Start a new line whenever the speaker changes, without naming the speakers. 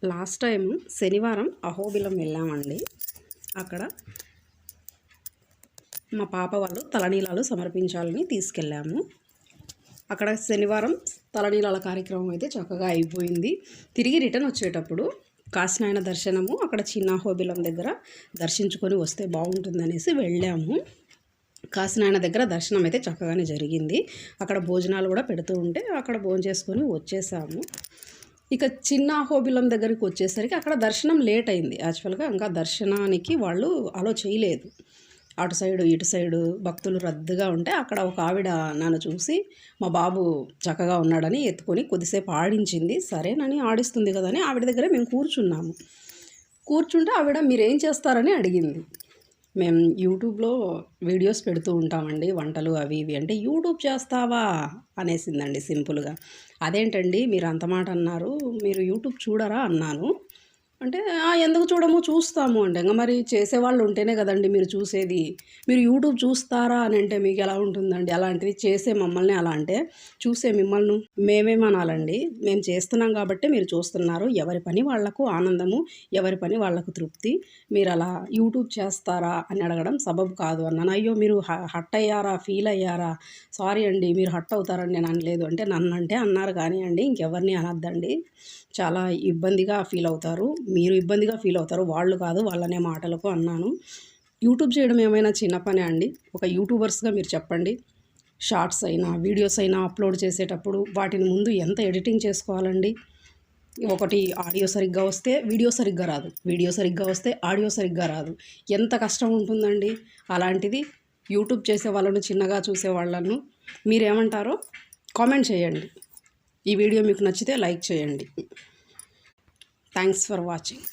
Last time శనివారం అహోబిలం వెళ్ళామండి. అక్కడ మా పాప వాళ్ళు తలనీలాలు సమర్పించాలని తీసుకెళ్ళాము. అక్కడ శనివారం తలనీలాల కార్యక్రమం అయితే చక్కగా అయిపోయింది. తిరిగి రిటర్న్ వచ్చేటప్పుడు కాశీనాయన దర్శనము అక్కడ చిన్న అహోబిలం దగ్గర దర్శించుకొని వస్తే బాగుంటుందనేసి వెళ్ళాము. కాశీనాయన దగ్గర దర్శనం అయితే చక్కగానే జరిగింది. అక్కడ భోజనాలు కూడా పెడుతూ ఉంటే అక్కడ భోజనం చేసుకొని వచ్చేసాము. ఇక చిన్న అహోబిలం దగ్గరికి వచ్చేసరికి అక్కడ దర్శనం లేట్ అయింది. యాక్చువల్గా ఇంకా దర్శనానికి వాళ్ళు అలో చేయలేదు. అటు సైడు ఇటు సైడు భక్తులు రద్దీగా ఉంటే అక్కడ ఒక ఆవిడ నన్ను చూసి మా బాబు చక్కగా ఉన్నాడని ఎత్తుకొని కొద్దిసేపు ఆడించింది. సరేనని ఆడిస్తుంది కదని ఆవిడ దగ్గర మేము కూర్చుంటే ఆవిడ మీరేం చేస్తారని అడిగింది. మేము యూట్యూబ్లో వీడియోస్ పెడుతూ ఉంటామండి, వంటలు అవి ఇవి. అంటే యూట్యూబ్ చేస్తావా అనేసిందండి సింపుల్గా. అదేంటండి మీరు అంత మాట అన్నారు, మీరు యూట్యూబ్ చూడరా అన్నాను. అంటే ఎందుకు చూడము, చూస్తాము అంటే ఇంకా మరి చేసేవాళ్ళు ఉంటేనే కదండి మీరు చూసేది. మీరు యూట్యూబ్ చూస్తారా అని అంటే మీకు ఎలా ఉంటుందండి? అలాంటిది చేసే మమ్మల్ని అలా అంటే చూసే మిమ్మల్ని మేమేమనాలండి? మేము చేస్తున్నాం కాబట్టి మీరు చూస్తున్నారు. ఎవరి పని వాళ్లకు ఆనందము, ఎవరి పని వాళ్లకు తృప్తి. మీరు అలా యూట్యూబ్ చేస్తారా అని అడగడం సబబు కాదు అన్నాను. అయ్యో మీరు హట్ అయ్యారా, ఫీల్ అయ్యారా? సారీ అండి, మీరు హట్ అవుతారని నేను అనలేదు. అంటే నన్ను అంటే అన్నారు కానీ అండి, ఇంకెవరిని అనద్దండి. చాలా ఇబ్బందిగా ఫీల్ అవుతారు, మీరు ఇబ్బందిగా ఫీల్ అవుతారు, వాళ్ళు కాదు వాళ్ళనే మాటలకు అన్నాను. యూట్యూబ్ చేయడం ఏమైనా చిన్న పనే అండి? ఒక యూట్యూబర్స్గా మీరు చెప్పండి. షార్ట్స్ అయినా వీడియోస్ అయినా అప్లోడ్ చేసేటప్పుడు వాటిని ముందు ఎంత ఎడిటింగ్ చేసుకోవాలండి? ఒకటి ఆడియో సరిగ్గా వస్తే వీడియో సరిగ్గా రాదు, వీడియో సరిగ్గా వస్తే ఆడియో సరిగ్గా రాదు. ఎంత కష్టం ఉంటుందండి? అలాంటిది యూట్యూబ్ చేసే వాళ్ళను, చిన్నగా చూసే వాళ్ళను మీరేమంటారో కామెంట్ చేయండి. ఈ వీడియో మీకు నచ్చితే లైక్ చేయండి. Thanks for watching.